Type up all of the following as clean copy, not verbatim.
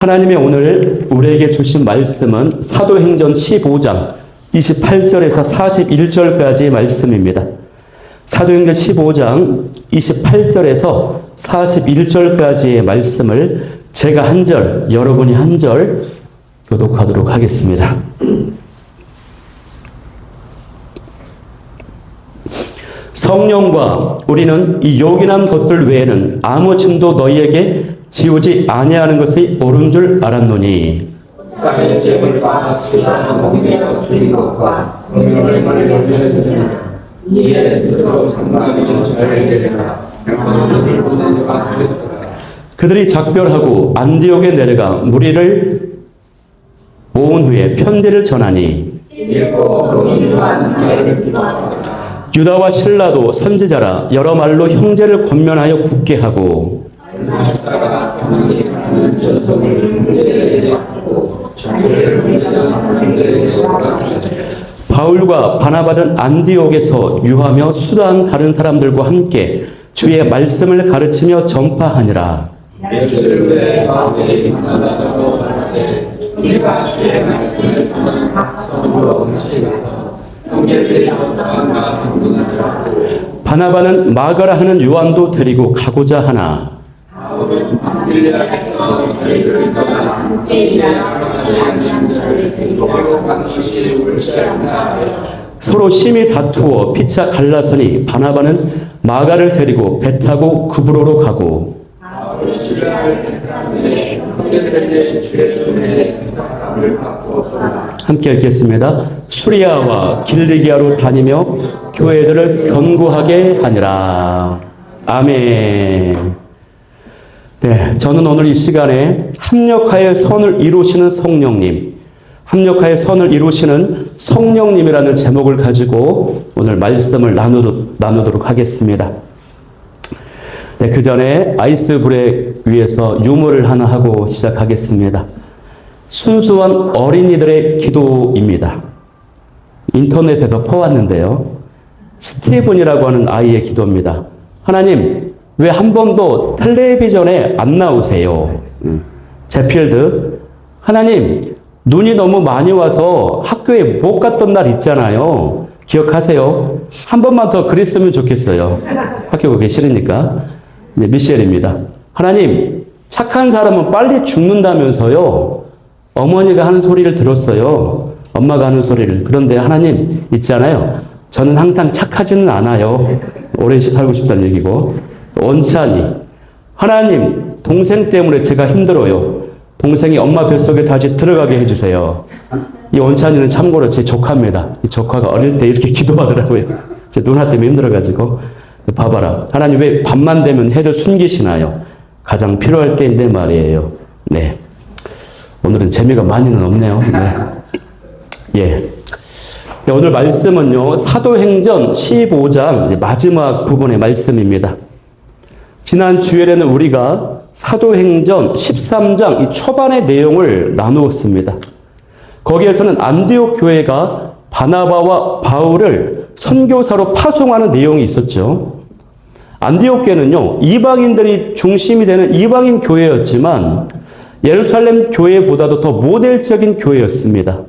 하나님의 오늘 우리에게 주신 말씀은 사도행전 15장 28절에서 41절까지의 말씀입니다. 사도행전 15장 28절에서 41절까지의 말씀을 제가 한 절, 여러분이 한 절 교독하도록 하겠습니다. 성령과 우리는 이 요긴한 것들 외에는 아무 짐도 너희에게 지우지 아니하는 것이 옳은 줄 알았노니 땅의 재물과 수와 몸되어 드린 것과 공명을 벌려주시나 이에 스스로 상담이 저에게라 명함을 보낸 바 되었더라. 그들이 작별하고 안디옥에 내려가 무리를 모은 후에 편지를 전하니 읽고 그분이 또한 하나님을 기도하더라. 유다와 실라도 선지자라 여러 말로 형제를 권면하여 굳게 하고 따라 그분이 하는 전송을 형제에게 맡고 자기를 믿는 사람들에게 오라하니 바울과 바나바는 안디옥에서 유하며 수다한 다른 사람들과 함께 주의 말씀을 가르치며 전파하니라. 예수를 위해 바울이 만나다고 말하되 우리가 주의 말씀을 전하는 각 성으로 음식에서 형제들이 어떠한가 당분하더라. 바나바는 마가라 하는 요한도 데리고 가고자 하나 바울은 밤빌리아에서 저희를 떠나 함께 일하지 아니한 저를 데리고 간 것이 옳지 않나 하여 서로 심히 다투어 피차 갈라서니 바나바는 마가를 데리고 배 타고 구브로로 가고 바울은 주를 택함에 형제들에게 주의 은혜의 부탁함을 받고 떠나 함께 읽겠습니다. 수리아와 길리기아로 다니며 교회들을 견고하게 하니라. 아멘. 네, 저는 오늘 이 시간에 합력하여 선을 이루시는 성령님, 합력하여 선을 이루시는 성령님이라는 제목을 가지고 오늘 말씀을 나누도록 하겠습니다. 네, 그 전에 아이스 브레이크 위에서 유머를 하나 하고 시작하겠습니다. 순수한 어린이들의 기도입니다. 인터넷에서 퍼왔는데요. 스티븐이라고 하는 아이의 기도입니다. 하나님, 왜 한 번도 텔레비전에 안 나오세요? 제필드, 하나님, 눈이 너무 많이 와서 학교에 못 갔던 날 있잖아요. 기억하세요? 한 번만 더 그랬으면 좋겠어요. 학교 가기 싫으니까. 네, 미셸입니다. 하나님, 착한 사람은 빨리 죽는다면서요. 어머니가 하는 소리를 들었어요. 엄마가 하는 소리를. 그런데 하나님, 있잖아요. 저는 항상 착하지는 않아요. 오래 살고 싶다는 얘기고. 원찬이, 하나님, 동생 때문에 제가 힘들어요. 동생이 엄마 뱃속에 다시 들어가게 해주세요. 이 원찬이는 참고로 제 조카입니다. 이 조카가 어릴 때 이렇게 기도하더라고요. 제 누나 때문에 힘들어가지고. 봐봐라. 하나님 왜 밤만 되면 해를 숨기시나요? 가장 필요할 때인데 말이에요. 네. 오늘은 재미가 많이는 없네요. 네. 예. 네, 오늘 말씀은요, 사도행전 15장 마지막 부분의 말씀입니다. 지난 주일에는 우리가 사도행전 13장 이 초반의 내용을 나누었습니다. 거기에서는 안디옥 교회가 바나바와 바울을 선교사로 파송하는 내용이 있었죠. 안디옥 교회는요, 이방인들이 중심이 되는 이방인 교회였지만 예루살렘 교회보다도 더 모델적인 교회였습니다.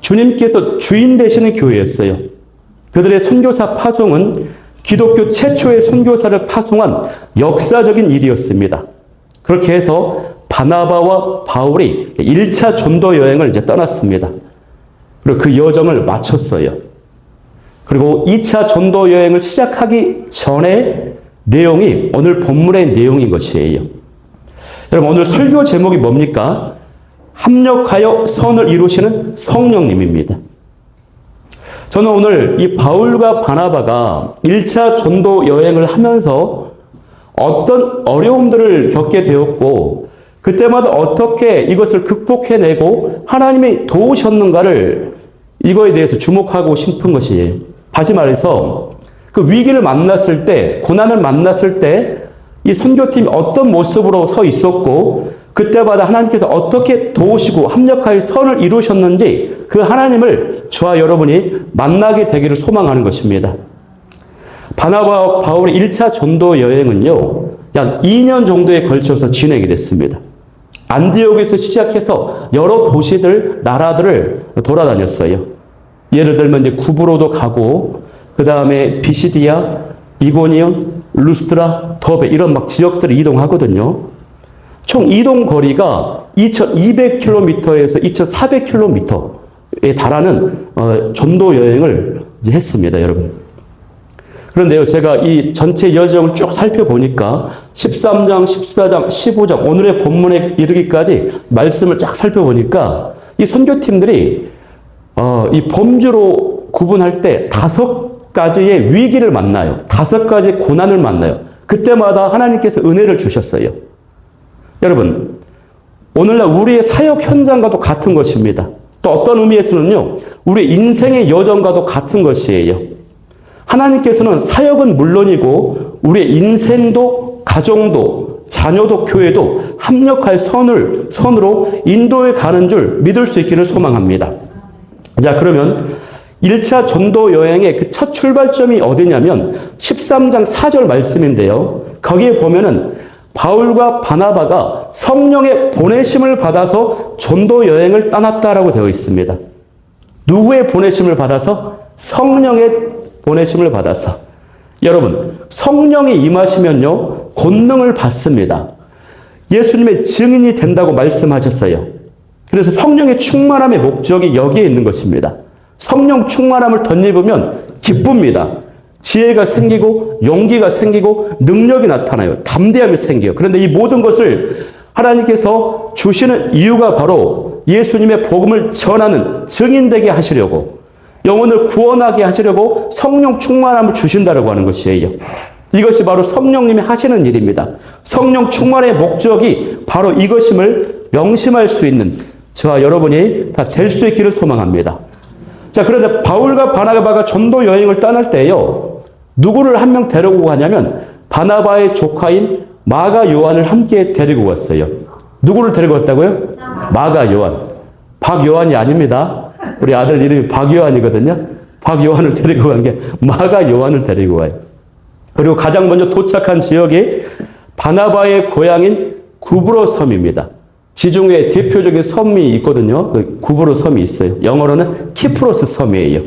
주님께서 주인 되시는 교회였어요. 그들의 선교사 파송은 기독교 최초의 선교사를 파송한 역사적인 일이었습니다. 그렇게 해서 바나바와 바울이 1차 전도 여행을 이제 떠났습니다. 그리고 그 여정을 마쳤어요. 그리고 2차 전도 여행을 시작하기 전에 내용이 오늘 본문의 내용인 것이에요. 여러분, 오늘 설교 제목이 뭡니까? 합력하여 선을 이루시는 성령님입니다. 저는 오늘 이 바울과 바나바가 1차 전도 여행을 하면서 어떤 어려움들을 겪게 되었고 그때마다 어떻게 이것을 극복해내고 하나님이 도우셨는가를 이거에 대해서 주목하고 싶은 것이에요. 다시 말해서 그 위기를 만났을 때, 고난을 만났을 때 이 선교팀이 어떤 모습으로 서 있었고 그때마다 하나님께서 어떻게 도우시고 합력하여 선을 이루셨는지 그 하나님을 저와 여러분이 만나게 되기를 소망하는 것입니다. 바나바와 바울의 1차 전도 여행은요, 약 2년 정도에 걸쳐서 진행이 됐습니다. 안디옥에서 시작해서 여러 도시들, 나라들을 돌아다녔어요. 예를 들면 이제 구브로도 가고, 그 다음에 비시디아, 이고니온, 루스트라, 더베 이런 막 지역들을 이동하거든요. 총 이동 거리가 2,200km에서 2,400km에 달하는 전도 여행을 이제 했습니다, 여러분. 그런데요, 제가 이 전체 여정을 쭉 살펴보니까 13장, 14장, 15장 오늘의 본문에 이르기까지 말씀을 쫙 살펴보니까 이 선교팀들이 이 범주로 구분할 때 5가지의 위기를 만나요. 5가지의 고난을 만나요. 그때마다 하나님께서 은혜를 주셨어요. 여러분, 오늘날 우리의 사역 현장과도 같은 것입니다. 또 어떤 의미에서는요, 우리 인생의 여정과도 같은 것이에요. 하나님께서는 사역은 물론이고 우리의 인생도 가정도 자녀도 교회도 합력할 선으로 인도해 가는 줄 믿을 수 있기를 소망합니다. 자, 그러면 1차 전도 여행의 그 첫 출발점이 어디냐면 13장 4절 말씀인데요. 거기에 보면은 바울과 바나바가 성령의 보내심을 받아서 전도 여행을 떠났다라고 되어 있습니다. 누구의 보내심을 받아서? 성령의 보내심을 받아서. 여러분, 성령이 임하시면요, 권능을 받습니다. 예수님의 증인이 된다고 말씀하셨어요. 그래서 성령의 충만함의 목적이 여기에 있는 것입니다. 성령 충만함을 덧입으면 기쁩니다. 지혜가 생기고 용기가 생기고 능력이 나타나요. 담대함이 생겨요. 그런데 이 모든 것을 하나님께서 주시는 이유가 바로 예수님의 복음을 전하는 증인되게 하시려고, 영혼을 구원하게 하시려고 성령 충만함을 주신다라고 하는 것이에요. 이것이 바로 성령님이 하시는 일입니다. 성령 충만의 목적이 바로 이것임을 명심할 수 있는 저와 여러분이 다 될 수 있기를 소망합니다. 자, 그런데 바울과 바나바가 전도 여행을 떠날 때요, 누구를 한 명 데리고 가냐면 바나바의 조카인 마가 요한을 함께 데리고 갔어요. 누구를 데리고 갔다고요? 마가 요한. 박요한이 아닙니다. 우리 아들 이름이 박요한이거든요. 박요한을 데리고 간 게 마가 요한을 데리고 가요. 그리고 가장 먼저 도착한 지역이 바나바의 고향인 구브로 섬입니다. 지중해 대표적인 섬이 있거든요. 그 구브로 섬이 있어요. 영어로는 키프로스 섬이에요.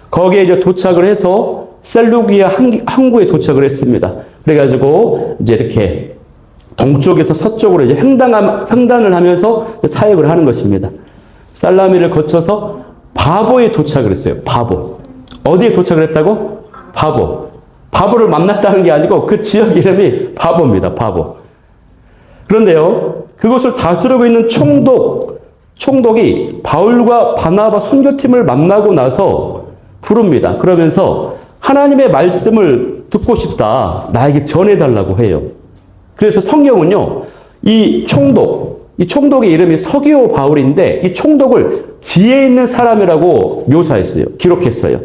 거기에 이제 도착을 해서 셀루기아 항구에 도착을 했습니다. 그래가지고 이제 이렇게 동쪽에서 서쪽으로 이제 횡단을 하면서 사역을 하는 것입니다. 살라미를 거쳐서 바보에 도착을 했어요. 바보. 어디에 도착을 했다고? 바보. 바보를 만났다는 게 아니고 그 지역 이름이 바보입니다. 바보. 그런데요, 그것을 다스리고 있는 총독이 바울과 바나바 선교팀을 만나고 나서 부릅니다. 그러면서 하나님의 말씀을 듣고 싶다. 나에게 전해달라고 해요. 그래서 성경은요, 이 총독의 이름이 서기오 바울인데 이 총독을 지혜 있는 사람이라고 묘사했어요. 기록했어요.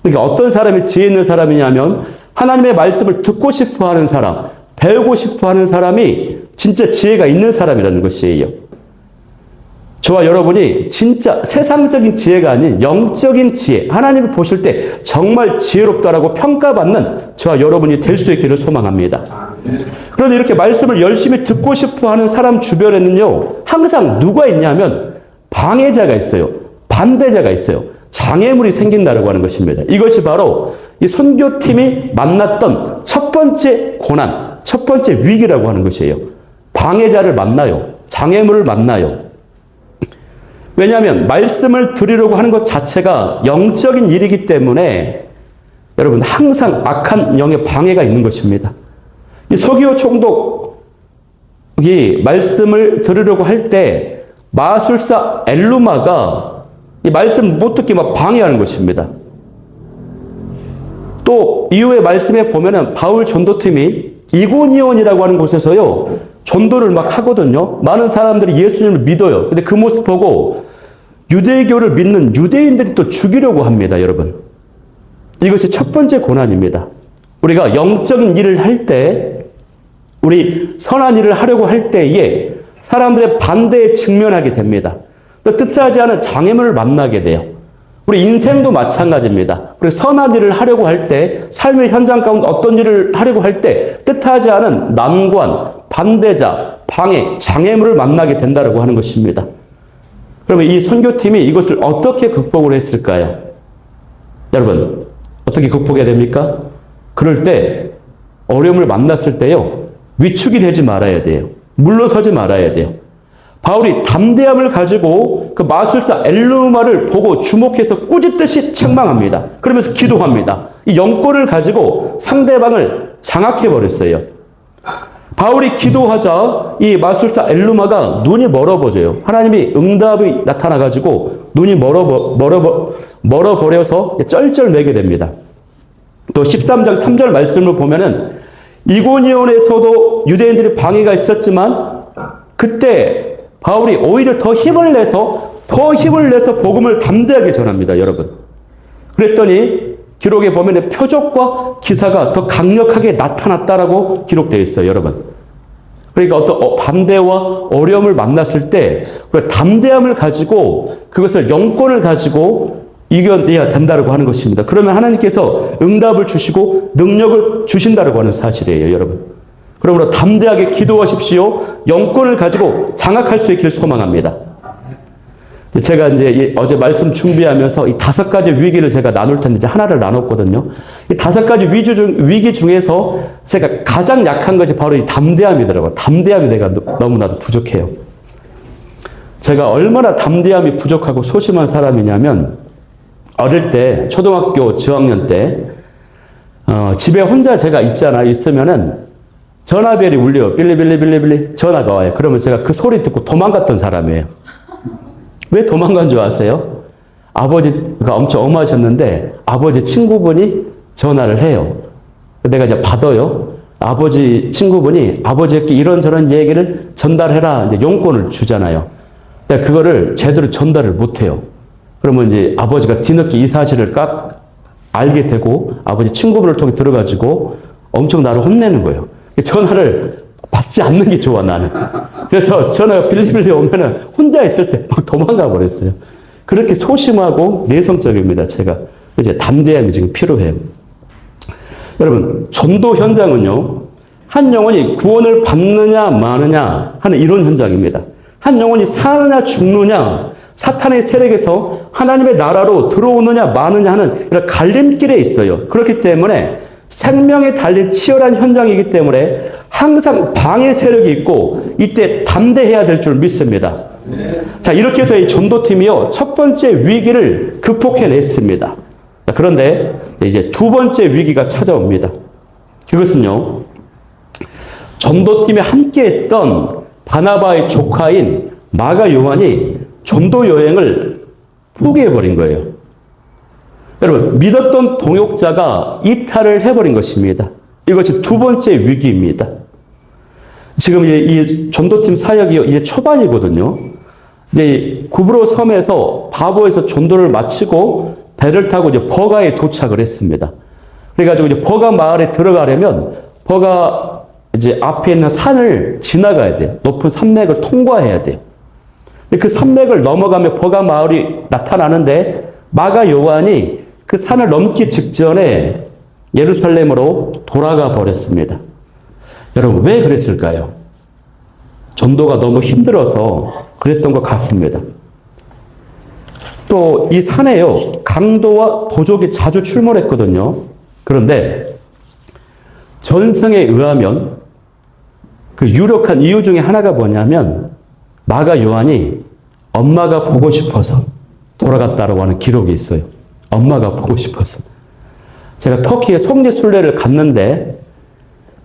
그러니까 어떤 사람이 지혜 있는 사람이냐면 하나님의 말씀을 듣고 싶어 하는 사람, 배우고 싶어 하는 사람이 진짜 지혜가 있는 사람이라는 것이에요. 저와 여러분이 진짜 세상적인 지혜가 아닌 영적인 지혜, 하나님을 보실 때 정말 지혜롭다라고 평가받는 저와 여러분이 될 수 있기를 소망합니다. 그런데 이렇게 말씀을 열심히 듣고 싶어 하는 사람 주변에는요, 항상 누가 있냐면 방해자가 있어요. 반대자가 있어요. 장애물이 생긴다라고 하는 것입니다. 이것이 바로 이 선교팀이 만났던 첫 번째 고난, 첫 번째 위기라고 하는 것이에요. 방해자를 만나요. 장애물을 만나요. 왜냐하면 말씀을 드리려고 하는 것 자체가 영적인 일이기 때문에 여러분 항상 악한 영의 방해가 있는 것입니다. 이 서기오 총독이 말씀을 들으려고 할 때 마술사 엘루마가 이 말씀 못 듣게 막 방해하는 것입니다. 또 이후의 말씀에 보면은 바울 전도팀이 이고니온이라고 하는 곳에서요 전도를 막 하거든요. 많은 사람들이 예수님을 믿어요. 근데 그 모습 보고 유대교를 믿는 유대인들이 또 죽이려고 합니다, 여러분. 이것이 첫 번째 고난입니다. 우리가 영적인 일을 할 때, 우리 선한 일을 하려고 할 때에 사람들의 반대에 직면하게 됩니다. 또 뜻하지 않은 장애물을 만나게 돼요. 우리 인생도 마찬가지입니다. 우리 선한 일을 하려고 할 때, 삶의 현장 가운데 어떤 일을 하려고 할 때 뜻하지 않은 난관, 반대자, 방해, 장애물을 만나게 된다고 하는 것입니다. 그러면 이 선교팀이 이것을 어떻게 극복을 했을까요? 여러분, 어떻게 극복해야 됩니까? 그럴 때 어려움을 만났을 때요, 위축이 되지 말아야 돼요. 물러서지 말아야 돼요. 바울이 담대함을 가지고 그 마술사 엘루마를 보고 주목해서 꾸짖듯이 책망합니다. 그러면서 기도합니다. 이 영권을 가지고 상대방을 장악해버렸어요. 바울이 기도하자 이 마술사 엘루마가 눈이 멀어버져요. 하나님이 응답이 나타나가지고 눈이 멀어버려서 쩔쩔매게 됩니다. 또 13장 3절 말씀을 보면은 이고니온에서도 유대인들이 방해가 있었지만 그때 바울이 오히려 더 힘을 내서 복음을 담대하게 전합니다, 여러분. 그랬더니 기록에 보면 표적과 기사가 더 강력하게 나타났다라고 기록되어 있어요, 여러분. 그러니까 어떤 반대와 어려움을 만났을 때 담대함을 가지고 그것을 영권을 가지고 이겨내야 된다고 하는 것입니다. 그러면 하나님께서 응답을 주시고 능력을 주신다고 하는 사실이에요, 여러분. 그러므로 담대하게 기도하십시오. 영권을 가지고 장악할 수 있기를 소망합니다. 제가 이제 어제 말씀 준비하면서 이 5가지 위기를 제가 나눌 텐데 이제 하나를 나눴거든요. 이 5가지 위기 중에서 제가 가장 약한 것이 바로 이 담대함이더라고요. 담대함이 내가 너무나도 부족해요. 제가 얼마나 담대함이 부족하고 소심한 사람이냐면 어릴 때 초등학교 저학년 때 집에 혼자 제가 있으면은 전화벨이 울려요. 빌리빌리 전화가 와요. 그러면 제가 그 소리 듣고 도망갔던 사람이에요. 왜 도망간 줄 아세요? 아버지가 엄청 엄하셨는데 아버지 친구분이 전화를 해요. 내가 이제 받아요. 아버지 친구분이 아버지에게 이런저런 얘기를 전달해라. 이제 용건을 주잖아요. 근데 그거를 제대로 전달을 못해요. 그러면 이제 아버지가 뒤늦게 이 사실을 알게 되고 아버지 친구분을 통해 들어가지고 엄청 나를 혼내는 거예요. 전화를 받지 않는 게 좋아, 나는. 그래서 전화가 빌리빌리 오면은 혼자 있을 때 막 도망가 버렸어요. 그렇게 소심하고 내성적입니다, 제가. 이제 담대함이 지금 필요해요. 여러분, 전도 현장은요, 한 영혼이 구원을 받느냐 마느냐 하는 이런 현장입니다. 한 영혼이 사느냐 죽느냐, 사탄의 세력에서 하나님의 나라로 들어오느냐 마느냐 하는 이런 갈림길에 있어요. 그렇기 때문에 생명에 달린 치열한 현장이기 때문에 항상 방해 세력이 있고 이때 담대해야 될 줄 믿습니다. 자, 이렇게 해서 이 전도팀이요, 첫 번째 위기를 극복해냈습니다. 그런데 이제 두 번째 위기가 찾아옵니다. 그것은요, 전도팀에 함께했던 바나바의 조카인 마가 요한이 전도 여행을 포기해버린 거예요. 여러분, 믿었던 동역자가 이탈을 해버린 것입니다. 이것이 두 번째 위기입니다. 지금 이 전도팀 사역이 이제 초반이거든요. 이제 구브로 섬에서 바보에서 전도를 마치고 배를 타고 이제 버가에 도착을 했습니다. 그래가지고 이제 버가 마을에 들어가려면 버가 이제 앞에 있는 산을 지나가야 돼요. 높은 산맥을 통과해야 돼요. 근데 그 산맥을 넘어가면 버가 마을이 나타나는데 마가 요한이 그 산을 넘기 직전에 예루살렘으로 돌아가 버렸습니다. 여러분, 왜 그랬을까요? 전도가 너무 힘들어서 그랬던 것 같습니다. 또 이 산에요, 강도와 도적이 자주 출몰했거든요. 그런데 전승에 의하면 그 유력한 이유 중에 하나가 뭐냐면 마가 요한이 엄마가 보고 싶어서 돌아갔다라고 하는 기록이 있어요. 엄마가 보고 싶어서. 제가 터키에 성지 순례를 갔는데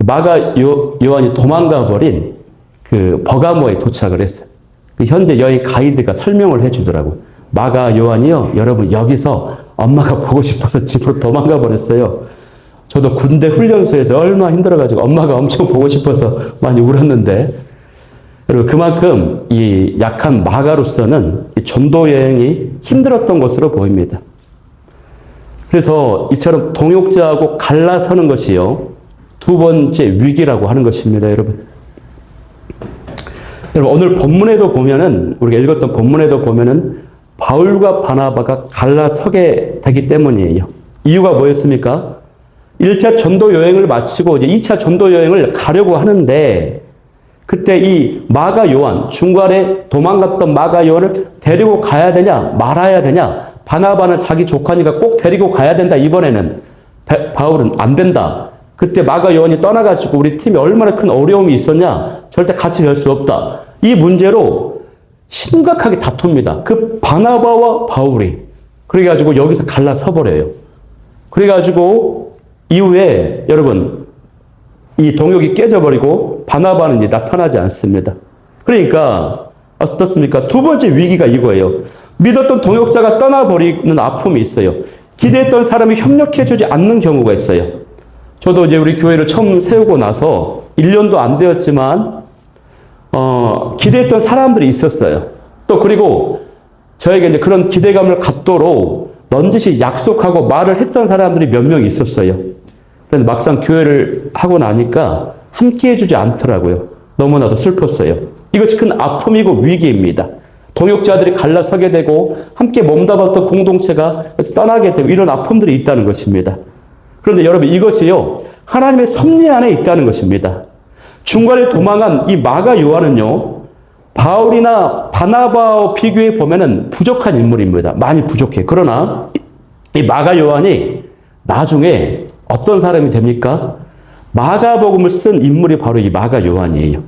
마가 요한이 도망가 버린 그 버가모에 도착을 했어요. 그 현재 여행 가이드가 설명을 해주더라고요. 마가 요한이요, 여러분 여기서 엄마가 보고 싶어서 집으로 도망가 버렸어요. 저도 군대 훈련소에서 얼마나 힘들어가지고 엄마가 엄청 보고 싶어서 많이 울었는데, 그리고 그만큼 이 약한 마가로서는 이 전도 여행이 힘들었던 것으로 보입니다. 그래서 이처럼 동역자하고 갈라서는 것이요, 두 번째 위기라고 하는 것입니다, 여러분. 여러분, 오늘 본문에도 보면은, 우리가 읽었던 본문에도 보면은 바울과 바나바가 갈라서게 되기 때문이에요. 이유가 뭐였습니까? 1차 전도 여행을 마치고 이제 2차 전도 여행을 가려고 하는데 그때 이 마가 요한, 중간에 도망갔던 마가 요한을 데리고 가야 되냐, 말아야 되냐. 바나바는 자기 조카니까 꼭 데리고 가야 된다. 이번에는 바울은 안 된다. 그때 마가 요한이 떠나가지고 우리 팀에 얼마나 큰 어려움이 있었냐. 절대 같이 갈 수 없다. 이 문제로 심각하게 다툽니다. 그 바나바와 바울이. 그래가지고 여기서 갈라서버려요. 그래가지고 이후에 여러분 이 동역이 깨져버리고 바나바는 이제 나타나지 않습니다. 그러니까 어떻습니까? 두 번째 위기가 이거예요. 믿었던 동역자가 떠나버리는 아픔이 있어요. 기대했던 사람이 협력해주지 않는 경우가 있어요. 저도 이제 우리 교회를 처음 세우고 나서 1년도 안 되었지만 기대했던 사람들이 있었어요. 또 그리고 저에게 이제 그런 기대감을 갖도록 넌지시 약속하고 말을 했던 사람들이 몇 명 있었어요. 그런데 막상 교회를 하고 나니까 함께 해주지 않더라고요. 너무나도 슬펐어요. 이것이 큰 아픔이고 위기입니다. 동역자들이 갈라서게 되고 함께 몸담았던 공동체가 떠나게 되고 이런 아픔들이 있다는 것입니다. 그런데 여러분 이것이요. 하나님의 섭리 안에 있다는 것입니다. 중간에 도망한 이 마가 요한은요. 바울이나 바나바와 비교해 보면은 부족한 인물입니다. 많이 부족해. 그러나 이 마가 요한이 나중에 어떤 사람이 됩니까? 마가복음을 쓴 인물이 바로 이 마가 요한이에요.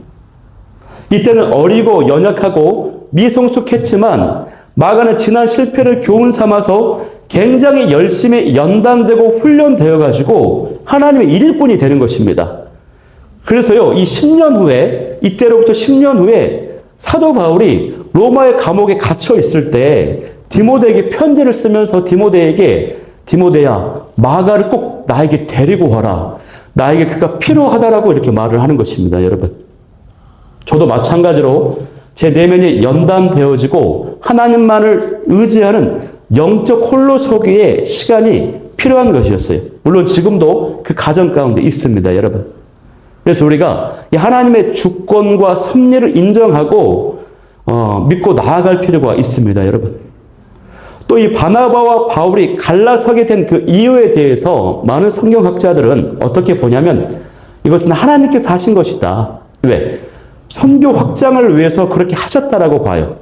이때는 어리고 연약하고 미성숙했지만 마가는 지난 실패를 교훈 삼아서 굉장히 열심히 연단되고 훈련되어 가지고 하나님의 일꾼이 되는 것입니다. 그래서요, 이 10년 후에, 이때로부터 10년 후에 사도 바울이 로마의 감옥에 갇혀 있을 때 디모데에게 편지를 쓰면서 디모데야, 마가를 꼭 나에게 데리고 와라. 나에게 그가 필요하다라고 이렇게 말을 하는 것입니다, 여러분. 저도 마찬가지로 제 내면이 연단되어지고 하나님만을 의지하는 영적 홀로 서기의 시간이 필요한 것이었어요. 물론 지금도 그 가정 가운데 있습니다, 여러분. 그래서 우리가 이 하나님의 주권과 섭리를 인정하고 믿고 나아갈 필요가 있습니다, 여러분. 또 이 바나바와 바울이 갈라서게 된 그 이유에 대해서 많은 성경학자들은 어떻게 보냐면 이것은 하나님께서 하신 것이다. 왜? 선교 확장을 위해서 그렇게 하셨다라고 봐요.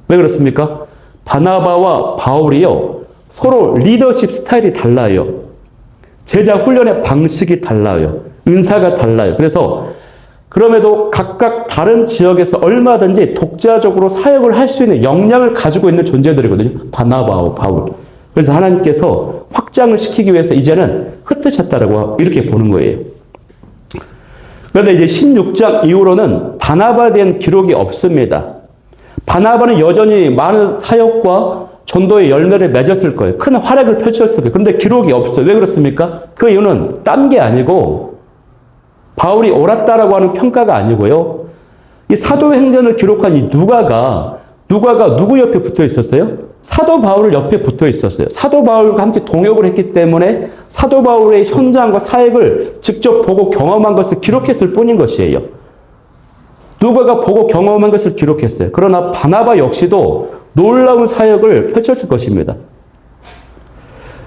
왜 그렇습니까? 바나바와 바울이요. 서로 리더십 스타일이 달라요. 제자 훈련의 방식이 달라요. 은사가 달라요. 그래서 그럼에도 각각 다른 지역에서 얼마든지 독자적으로 사역을 할 수 있는 역량을 가지고 있는 존재들이거든요. 바나바와 바울. 그래서 하나님께서 확장을 시키기 위해서 이제는 흩으셨다라고 이렇게 보는 거예요. 그런데 이제 16장 이후로는 바나바에 대한 기록이 없습니다. 바나바는 여전히 많은 사역과 전도의 열매를 맺었을 거예요. 큰 활약을 펼쳤을 거예요. 그런데 기록이 없어요. 왜 그렇습니까? 그 이유는 딴 게 아니고 바울이 옳았다라고 하는 평가가 아니고요. 이 사도행전을 기록한 이 누가가 누구 옆에 붙어 있었어요? 사도 바울 옆에 붙어 있었어요. 사도 바울과 함께 동역을 했기 때문에 사도 바울의 현장과 사역을 직접 보고 경험한 것을 기록했을 뿐인 것이에요. 누가가 보고 경험한 것을 기록했어요. 그러나 바나바 역시도 놀라운 사역을 펼쳤을 것입니다.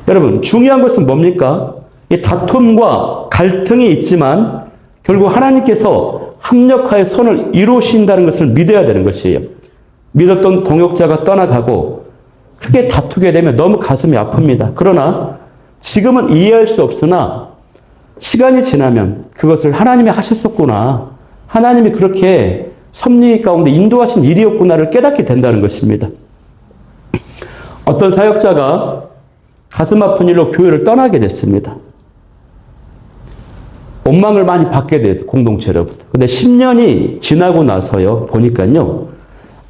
여러분, 중요한 것은 뭡니까? 이 다툼과 갈등이 있지만 결국 하나님께서 합력하여 선을 이루신다는 것을 믿어야 되는 것이에요. 믿었던 동역자가 떠나가고 크게 다투게 되면 너무 가슴이 아픕니다. 그러나 지금은 이해할 수 없으나 시간이 지나면 그것을 하나님이 하셨었구나. 하나님이 그렇게 섭리 가운데 인도하신 일이었구나를 깨닫게 된다는 것입니다. 어떤 사역자가 가슴 아픈 일로 교회를 떠나게 됐습니다. 원망을 많이 받게 돼서 공동체로부터. 근데 10년이 지나고 나서요, 보니까요,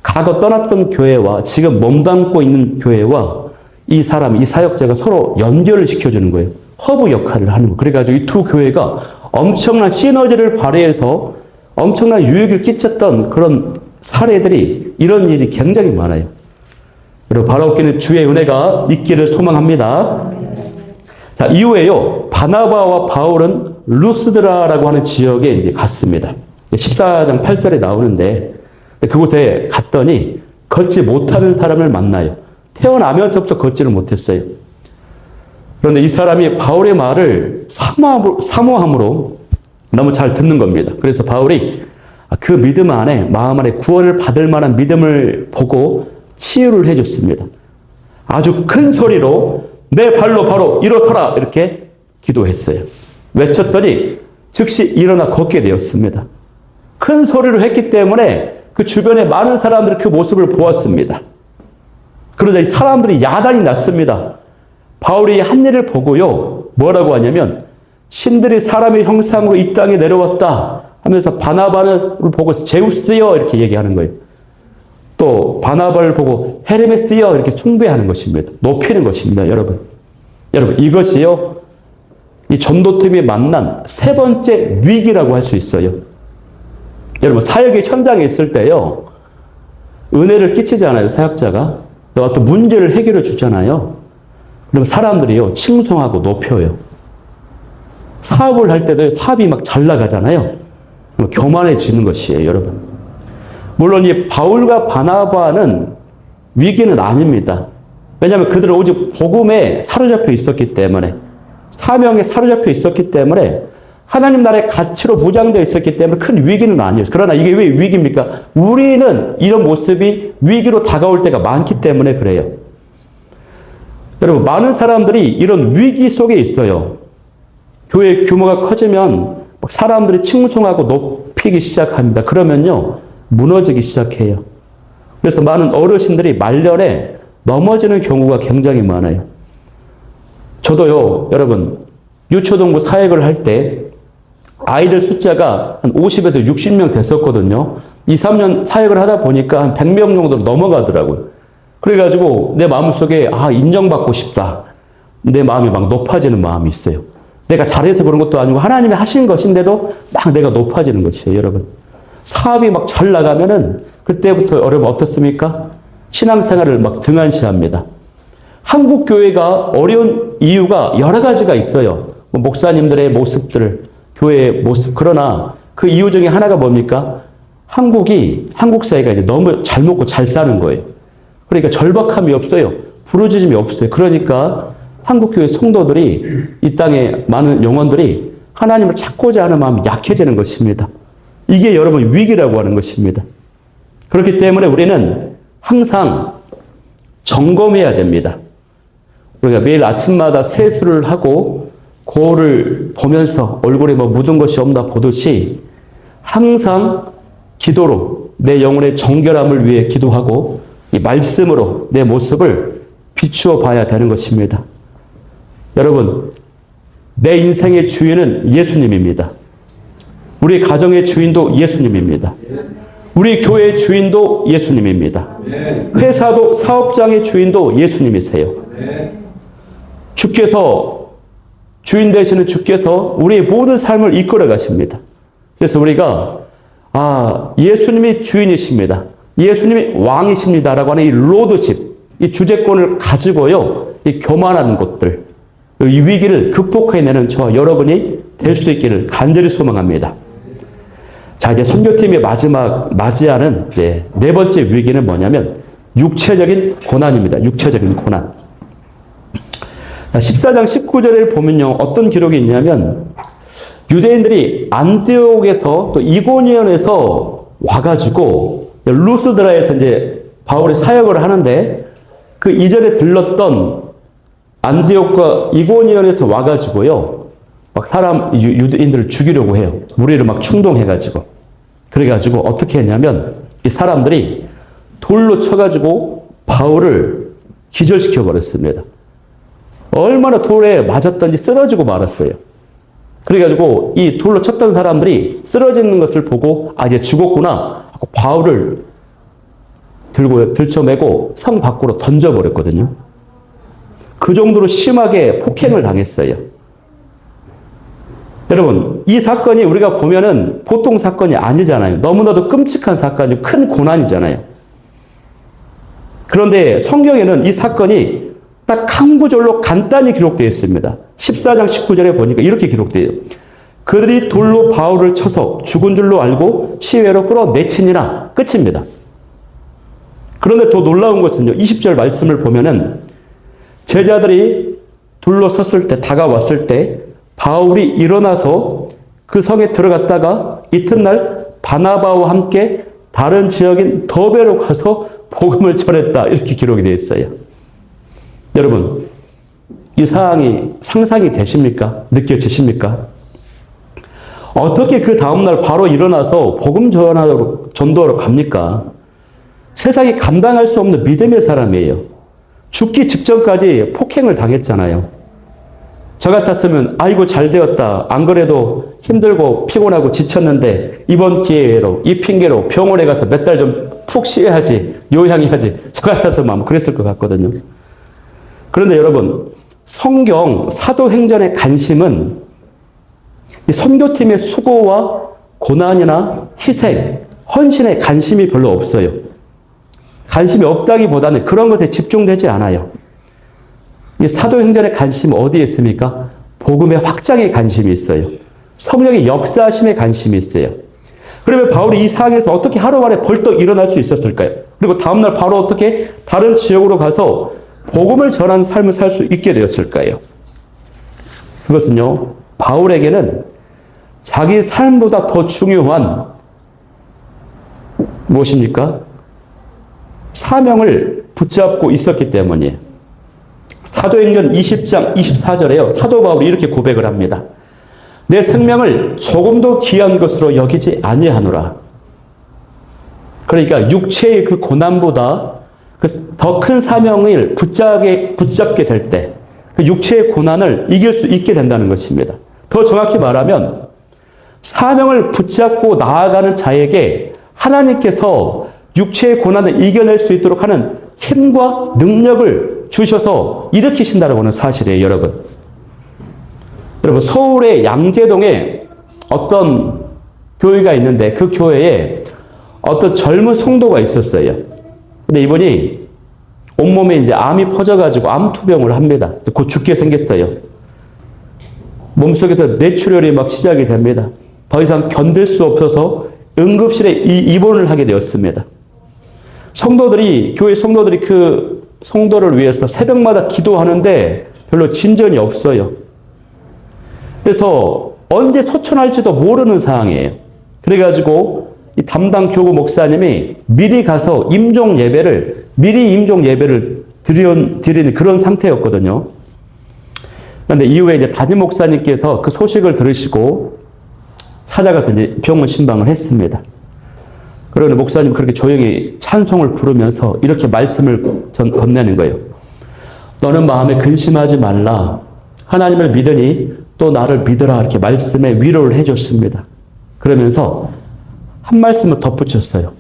과거 떠났던 교회와 지금 몸담고 있는 교회와 이 사역자가 서로 연결을 시켜주는 거예요. 허브 역할을 하는 거예요. 그래가지고 이 두 교회가 엄청난 시너지를 발휘해서 엄청난 유익을 끼쳤던 그런 사례들이, 이런 일이 굉장히 많아요. 그리고 바라옵기는 주의 은혜가 있기를 소망합니다. 자, 이후에요, 바나바와 바울은 루스드라라고 하는 지역에 이제 갔습니다. 14장 8절에 나오는데, 그곳에 갔더니 걷지 못하는 사람을 만나요. 태어나면서부터 걷지를 못했어요. 그런데 이 사람이 바울의 말을 사모함으로 너무 잘 듣는 겁니다. 그래서 바울이 그 믿음 안에, 마음 안에 구원을 받을 만한 믿음을 보고 치유를 해줬습니다. 아주 큰 소리로 내 발로 바로 일어서라 이렇게 기도했어요. 외쳤더니 즉시 일어나 걷게 되었습니다. 큰 소리로 했기 때문에 그 주변에 많은 사람들이 그 모습을 보았습니다. 그러자 이 사람들이 야단이 났습니다. 바울이 한 일을 보고요. 뭐라고 하냐면 신들이 사람의 형상으로 이 땅에 내려왔다 하면서 바나바를 보고 제우스여 이렇게 얘기하는 거예요. 또 바나바를 보고 헤르메스여 이렇게 숭배하는 것입니다. 높이는 것입니다. 여러분 이것이요. 이 전도팀이 만난 세 번째 위기라고 할 수 있어요. 여러분 사역의 현장에 있을 때요. 은혜를 끼치잖아요. 사역자가. 어떤 문제를 해결해 주잖아요. 그러면 사람들이요. 칭송하고 높여요. 사업을 할 때도 사업이 막 잘 나가잖아요. 교만해지는 것이에요. 여러분. 물론 이 바울과 바나바는 위기는 아닙니다. 왜냐하면 그들은 오직 복음에 사로잡혀 있었기 때문에 사명에 사로잡혀 있었기 때문에 하나님 나라의 가치로 무장되어 있었기 때문에 큰 위기는 아니에요. 그러나 이게 왜 위기입니까? 우리는 이런 모습이 위기로 다가올 때가 많기 때문에 그래요. 여러분 많은 사람들이 이런 위기 속에 있어요. 교회 규모가 커지면 사람들이 칭송하고 높이기 시작합니다. 그러면요 무너지기 시작해요. 그래서 많은 어르신들이 말년에 넘어지는 경우가 굉장히 많아요. 저도요, 여러분, 유초동부 사역을 할 때 아이들 숫자가 한 50에서 60명 됐었거든요. 2, 3년 사역을 하다 보니까 한 100명 정도로 넘어가더라고요. 그래가지고 내 마음속에 인정받고 싶다. 내 마음이 막 높아지는 마음이 있어요. 내가 잘해서 그런 것도 아니고 하나님이 하신 것인데도 막 내가 높아지는 것이에요, 여러분. 사업이 막 잘 나가면은 그때부터 여러분 어떻습니까? 신앙생활을 막 등한시합니다. 한국 교회가 어려운 이유가 여러 가지가 있어요. 목사님들의 모습들, 교회의 모습. 그러나 그 이유 중에 하나가 뭡니까? 한국 사회가 이제 너무 잘 먹고 잘 사는 거예요. 그러니까 절박함이 없어요. 부르짖음이 없어요. 그러니까 한국 교회 성도들이 이 땅에 많은 영혼들이 하나님을 찾고자 하는 마음이 약해지는 것입니다. 이게 여러분 위기라고 하는 것입니다. 그렇기 때문에 우리는 항상 점검해야 됩니다. 우리가 매일 아침마다 세수를 하고 거울을 보면서 얼굴에 뭐 묻은 것이 없나 보듯이 항상 기도로 내 영혼의 정결함을 위해 기도하고 이 말씀으로 내 모습을 비추어 봐야 되는 것입니다. 여러분, 내 인생의 주인은 예수님입니다. 우리 가정의 주인도 예수님입니다. 우리 교회의 주인도 예수님입니다. 회사도 사업장의 주인도 예수님이세요. 주께서 주인 되시는 주께서 우리의 모든 삶을 이끌어 가십니다. 그래서 우리가 예수님이 주인이십니다. 예수님이 왕이십니다라고 하는 이 로드십, 이 주재권을 가지고요. 이 교만한 것들, 이 위기를 극복해내는 저와 여러분이 될 수 있기를 간절히 소망합니다. 자, 이제 선교팀이 맞이하는 이제 네 번째 위기는 뭐냐면 육체적인 고난입니다. 육체적인 고난. 14장 19절을 보면요. 어떤 기록이 있냐면 유대인들이 안디옥에서 또 이고니온에서 와가지고 루스드라에서 이제 바울이 사역을 하는데 그 이전에 들렀던 안디옥과 이고니온에서 와가지고요. 막 유대인들을 죽이려고 해요. 무리를 막 충동해가지고. 그래가지고 어떻게 했냐면 이 사람들이 돌로 쳐가지고 바울을 기절시켜 버렸습니다. 얼마나 돌에 맞았던지 쓰러지고 말았어요. 그래가지고 이 돌로 쳤던 사람들이 쓰러지는 것을 보고 이제 죽었구나 하고 바울을 들쳐매고 성 밖으로 던져버렸거든요. 그 정도로 심하게 폭행을 당했어요. 여러분, 이 사건이 우리가 보면은 보통 사건이 아니잖아요. 너무나도 끔찍한 사건이고 큰 고난이잖아요. 그런데 성경에는 이 사건이 딱 한 구절로 간단히 기록되어 있습니다. 14장 19절에 보니까 이렇게 기록되어요. 그들이 돌로 바울을 쳐서 죽은 줄로 알고 시외로 끌어내치니라. 끝입니다. 그런데 더 놀라운 것은요. 20절 말씀을 보면은 제자들이 둘러섰을 때, 다가왔을 때 바울이 일어나서 그 성에 들어갔다가 이튿날 바나바와 함께 다른 지역인 더베로 가서 복음을 전했다. 이렇게 기록이 되어 있어요. 여러분, 이 사항이 상상이 되십니까? 느껴지십니까? 어떻게 그 다음날 바로 일어나서 복음 전도하러 갑니까? 세상이 감당할 수 없는 믿음의 사람이에요. 죽기 직전까지 폭행을 당했잖아요. 저 같았으면 아이고 잘 되었다. 안 그래도 힘들고 피곤하고 지쳤는데 이번 기회로 이 핑계로 병원에 가서 몇 달 좀 푹 쉬어야지. 요양해야지. 저 같았으면 아마 그랬을 것 같거든요. 그런데 여러분, 성경 사도행전의 관심은 이 선교팀의 수고와 고난이나 희생, 헌신에 관심이 별로 없어요. 관심이 없다기보다는 그런 것에 집중되지 않아요. 이 사도행전의 관심은 어디에 있습니까? 복음의 확장에 관심이 있어요. 성령의 역사하심에 관심이 있어요. 그러면 바울이 이 상황에서 어떻게 하루만에 벌떡 일어날 수 있었을까요? 그리고 다음날 바로 어떻게 다른 지역으로 가서 복음을 전하는 삶을 살 수 있게 되었을까요? 그것은요, 바울에게는 자기 삶보다 더 중요한 무엇입니까? 사명을 붙잡고 있었기 때문이에요. 사도행전 20장 24절에요. 사도 바울이 이렇게 고백을 합니다. 내 생명을 조금도 귀한 것으로 여기지 아니하노라. 그러니까 육체의 그 고난보다 더 큰 사명을 붙잡게 될 때 그 육체의 고난을 이길 수 있게 된다는 것입니다. 더 정확히 말하면 사명을 붙잡고 나아가는 자에게 하나님께서 육체의 고난을 이겨낼 수 있도록 하는 힘과 능력을 주셔서 일으키신다고 하는 사실이에요, 여러분. 여러분, 서울의 양재동에 어떤 교회가 있는데 그 교회에 어떤 젊은 성도가 있었어요. 근데 이분이 온몸에 이제 암이 퍼져가지고 암투병을 합니다. 곧 죽게 생겼어요. 몸속에서 뇌출혈이 막 시작이 됩니다. 더 이상 견딜 수 없어서 응급실에 입원을 하게 되었습니다. 교회 성도들이 그 성도를 위해서 새벽마다 기도하는데 별로 진전이 없어요. 그래서 언제 소천할지도 모르는 상황이에요. 그래가지고 이 담당 교구 목사님이 미리 가서 미리 임종 예배를 드리는 그런 상태였거든요. 그런데 이후에 이제 담임 목사님께서 그 소식을 들으시고 찾아가서 이제 병원 신방을 했습니다. 그러면 목사님 그렇게 조용히 찬송을 부르면서 이렇게 말씀을 건네는 거예요. 너는 마음에 근심하지 말라. 하나님을 믿으니 또 나를 믿으라. 이렇게 말씀에 위로를 해줬습니다. 그러면서 한 말씀을 덧붙였어요.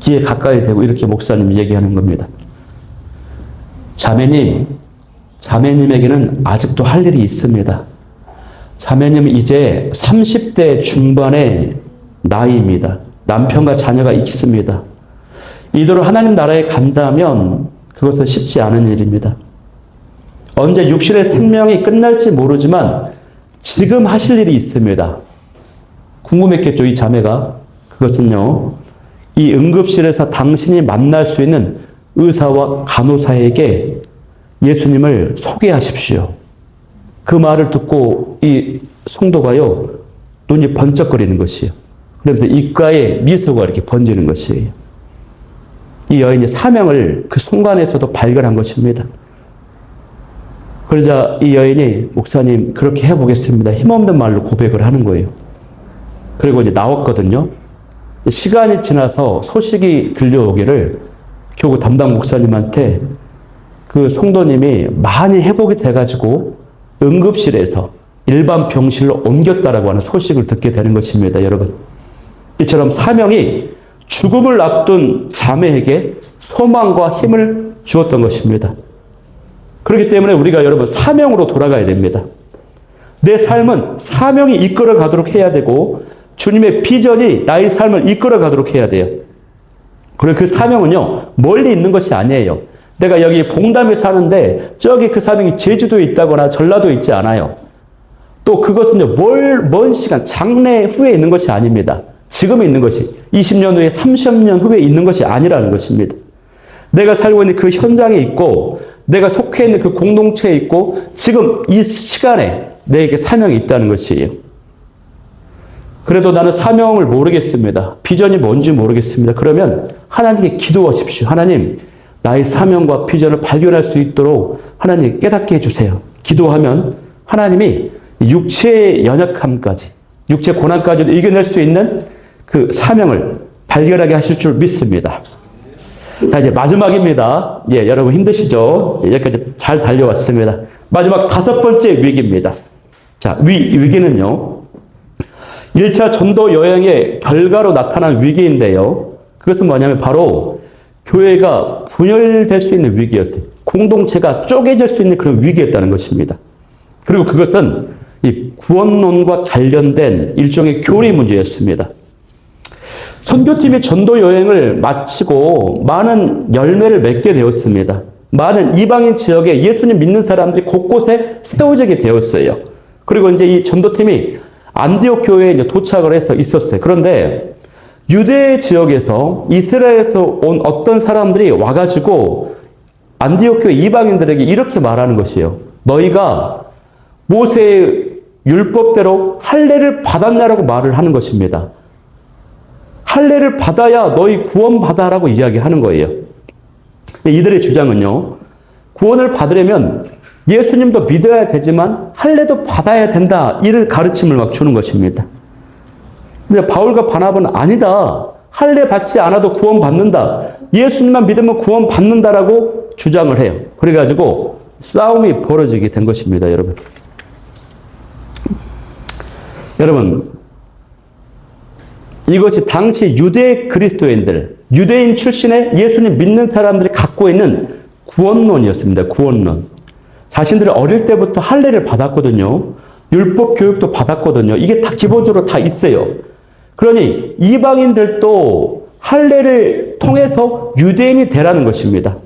귀에 가까이 대고 이렇게 목사님이 얘기하는 겁니다. 자매님에게는 아직도 할 일이 있습니다. 자매님은 이제 30대 중반의 나이입니다. 남편과 자녀가 있습니다. 이대로 하나님 나라에 간다면 그것은 쉽지 않은 일입니다. 언제 육신의 생명이 끝날지 모르지만 지금 하실 일이 있습니다. 궁금했겠죠, 이 자매가. 그것은요, 이 응급실에서 당신이 만날 수 있는 의사와 간호사에게 예수님을 소개하십시오. 그 말을 듣고 이 성도가요, 눈이 번쩍거리는 것이에요. 그러면서 입가에 미소가 이렇게 번지는 것이에요. 이 여인이 사명을 그 순간에서도 발견한 것입니다. 그러자 이 여인이 목사님 그렇게 해보겠습니다. 힘없는 말로 고백을 하는 거예요. 그리고 이제 나왔거든요. 시간이 지나서 소식이 들려오기를 교구 담당 목사님한테 그 성도님이 많이 회복이 돼가지고 응급실에서 일반 병실로 옮겼다라고 하는 소식을 듣게 되는 것입니다, 여러분. 이처럼 사명이 죽음을 앞둔 자매에게 소망과 힘을 주었던 것입니다. 그렇기 때문에 우리가 여러분 사명으로 돌아가야 됩니다. 내 삶은 사명이 이끌어 가도록 해야 되고 주님의 비전이 나의 삶을 이끌어 가도록 해야 돼요. 그리고 그 사명은요, 멀리 있는 것이 아니에요. 내가 여기 봉담에 사는데 저기 그 사명이 제주도에 있다거나 전라도에 있지 않아요. 또 그것은요, 먼 시간, 장래 후에 있는 것이 아닙니다. 지금 있는 것이 20년 후에 30년 후에 있는 것이 아니라는 것입니다. 내가 살고 있는 그 현장에 있고 내가 속해 있는 그 공동체에 있고 지금 이 시간에 내게 사명이 있다는 것이에요. 그래도 나는 사명을 모르겠습니다. 비전이 뭔지 모르겠습니다. 그러면 하나님께 기도하십시오. 하나님, 나의 사명과 비전을 발견할 수 있도록 하나님 깨닫게 해주세요. 기도하면 하나님이 육체의 연약함까지, 육체 고난까지도 이겨낼 수 있는 그 사명을 발견하게 하실 줄 믿습니다. 자, 이제 마지막입니다. 예, 여러분 힘드시죠? 예, 여기까지 잘 달려왔습니다. 마지막 5번째 위기입니다. 자, 위기는요, 1차 전도 여행의 결과로 나타난 위기인데요. 그것은 뭐냐면 바로 교회가 분열될 수 있는 위기였어요. 공동체가 쪼개질 수 있는 그런 위기였다는 것입니다. 그리고 그것은 이 구원론과 관련된 일종의 교리 문제였습니다. 선교팀이 전도 여행을 마치고 많은 열매를 맺게 되었습니다. 많은 이방인 지역에 예수님 믿는 사람들이 곳곳에 세워지게 되었어요. 그리고 이제 이 전도팀이 안디옥 교회에 이제 도착을 해서 있었어요. 그런데 유대 지역에서 이스라엘에서 온 어떤 사람들이 와가지고 안디옥 교회 이방인들에게 이렇게 말하는 것이에요. 너희가 모세의 율법대로 할례를 받았냐라고 말을 하는 것입니다. 할례를 받아야 너희 구원받아라고 이야기하는 거예요. 이들의 주장은요, 구원을 받으려면 예수님도 믿어야 되지만 할례도 받아야 된다, 이런 가르침을 막 주는 것입니다. 근데 바울과 바나바는 아니다, 할례 받지 않아도 구원받는다, 예수님만 믿으면 구원받는다라고 주장을 해요. 그래가지고 싸움이 벌어지게 된 것입니다. 여러분, 이것이 당시 유대 그리스도인들, 유대인 출신의 예수님 믿는 사람들이 갖고 있는 구원론이었습니다. 구원론. 자신들이 어릴 때부터 할례를 받았거든요. 율법 교육도 받았거든요. 이게 다 기본적으로 다 있어요. 그러니 이방인들도 할례를 통해서 유대인이 되라는 것입니다.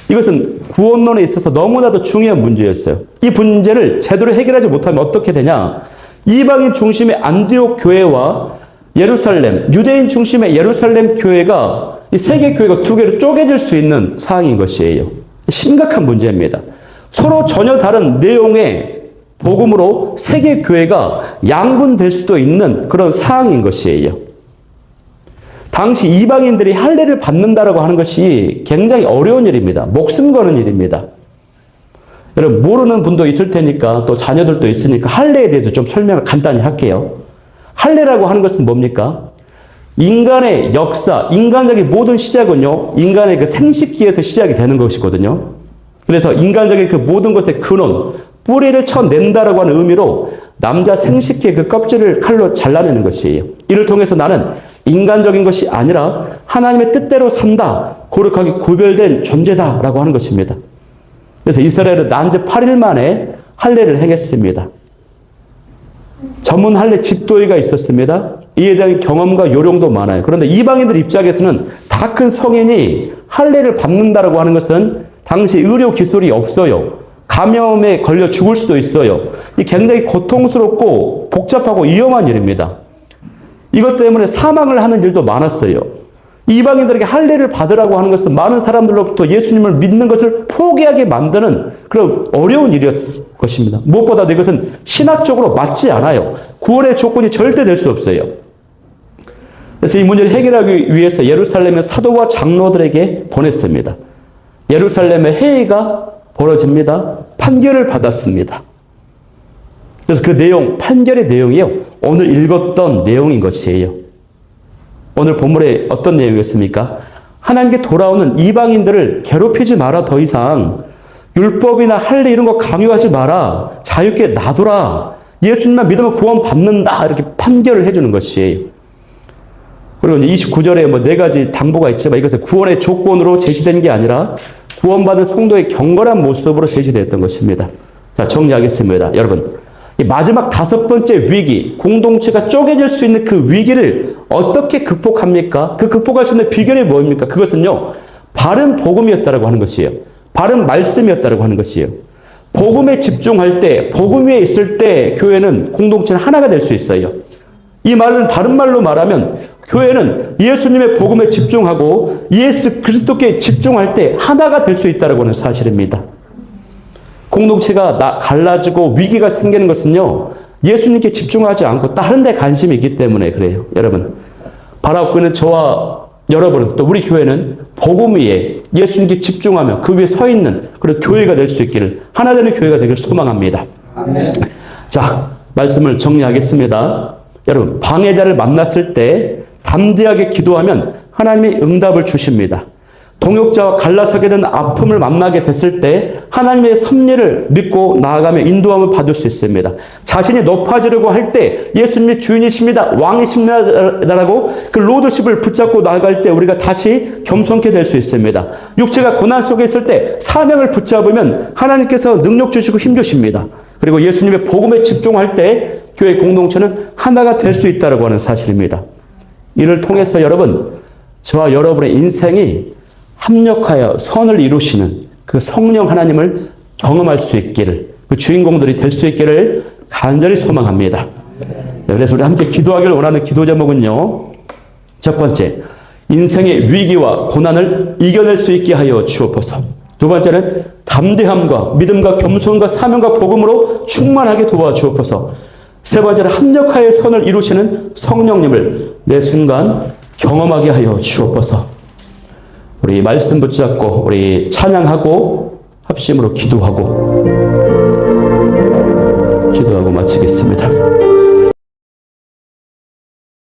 이것은 구원론에 있어서 너무나도 중요한 문제였어요. 이 문제를 제대로 해결하지 못하면 어떻게 되냐? 이방인 중심의 안디옥 교회와 예루살렘, 유대인 중심의 예루살렘 교회가 이 세 개 교회가 두 개로 쪼개질 수 있는 상황인 것이에요. 심각한 문제입니다. 서로 전혀 다른 내용의 복음으로 세 개 교회가 양분될 수도 있는 그런 상황인 것이에요. 당시 이방인들이 할례를 받는다라고 하는 것이 굉장히 어려운 일입니다. 목숨 거는 일입니다. 여러분, 모르는 분도 있을 테니까 또 자녀들도 있으니까 할례에 대해서 좀 설명을 간단히 할게요. 할례라고 하는 것은 뭡니까? 인간의 역사, 인간적인 모든 시작은요, 인간의 그 생식기에서 시작이 되는 것이거든요. 그래서 인간적인 그 모든 것의 근원, 뿌리를 쳐낸다라고 하는 의미로 남자 생식기의 그 껍질을 칼로 잘라내는 것이에요. 이를 통해서 나는 인간적인 것이 아니라 하나님의 뜻대로 산다, 거룩하게 구별된 존재다라고 하는 것입니다. 그래서 이스라엘은 난지 8일 만에 할례를 행했습니다. 전문 할례 집도회가 있었습니다. 이에 대한 경험과 요령도 많아요. 그런데 이방인들 입장에서는 다 큰 성인이 할례를 받는다라고 하는 것은 당시 의료 기술이 없어요. 감염에 걸려 죽을 수도 있어요. 이 굉장히 고통스럽고 복잡하고 위험한 일입니다. 이것 때문에 사망을 하는 일도 많았어요. 이방인들에게 할례를 받으라고 하는 것은 많은 사람들로부터 예수님을 믿는 것을 포기하게 만드는 그런 어려운 일이었을 것입니다. 무엇보다도 이것은 신학적으로 맞지 않아요. 구원의 조건이 절대 될 수 없어요. 그래서 이 문제를 해결하기 위해서 예루살렘의 사도와 장로들에게 보냈습니다. 예루살렘의 회의가 벌어집니다. 판결을 받았습니다. 그래서 그 내용, 판결의 내용이요, 오늘 읽었던 내용인 것이에요. 오늘 본문에 어떤 내용이었습니까? 하나님께 돌아오는 이방인들을 괴롭히지 마라. 더 이상 율법이나 할례 이런 거 강요하지 마라. 자유롭게 놔둬라. 예수님만 믿으면 구원 받는다. 이렇게 판결을 해주는 것이에요. 그리고 이제 29절에 뭐 4가지 당부가 있지만 이것은 구원의 조건으로 제시된 게 아니라 구원받은 성도의 경건한 모습으로 제시되었던 것입니다. 자, 정리하겠습니다. 여러분, 이 마지막 5번째 위기, 공동체가 쪼개질 수 있는 그 위기를 어떻게 극복합니까? 그 극복할 수 있는 비결이 뭡니까? 그것은요, 바른 복음이었다라고 하는 것이에요. 바른 말씀이었다라고 하는 것이에요. 복음에 집중할 때, 복음 위에 있을 때 교회는, 공동체는 하나가 될 수 있어요. 이 말은 다른 말로 말하면 교회는 예수님의 복음에 집중하고 예수 그리스도께 집중할 때 하나가 될 수 있다라고 하는 사실입니다. 공동체가 갈라지고 위기가 생기는 것은요, 예수님께 집중하지 않고 다른 데 관심이 있기 때문에 그래요. 여러분, 바라고 있는 저와 여러분, 또 우리 교회는 복음 위에 예수님께 집중하며 그 위에 서 있는 그런 교회가 될 수 있기를, 하나 되는 교회가 되기를 소망합니다. 아멘. 자, 말씀을 정리하겠습니다. 여러분, 방해자를 만났을 때 담대하게 기도하면 하나님이 응답을 주십니다. 동역자와 갈라서게 된 아픔을 만나게 됐을 때 하나님의 섭리를 믿고 나아가며 인도함을 받을 수 있습니다. 자신이 높아지려고 할 때 예수님이 주인이십니다, 왕이십니다라고 그 로드십을 붙잡고 나아갈 때 우리가 다시 겸손케 될 수 있습니다. 육체가 고난 속에 있을 때 사명을 붙잡으면 하나님께서 능력 주시고 힘 주십니다. 그리고 예수님의 복음에 집중할 때 교회 공동체는 하나가 될 수 있다고 하는 사실입니다. 이를 통해서 여러분, 저와 여러분의 인생이 합력하여 선을 이루시는 그 성령 하나님을 경험할 수 있기를, 그 주인공들이 될 수 있기를 간절히 소망합니다. 그래서 우리 함께 기도하기를 원하는 기도 제목은요, 첫 번째, 인생의 위기와 고난을 이겨낼 수 있게 하여 주옵소서. 두 번째는 담대함과 믿음과 겸손과 사명과 복음으로 충만하게 도와주옵소서. 세 번째는 합력하여 선을 이루시는 성령님을 매 순간 경험하게 하여 주옵소서. 우리 말씀 붙잡고 우리 찬양하고 합심으로 기도하고 마치겠습니다.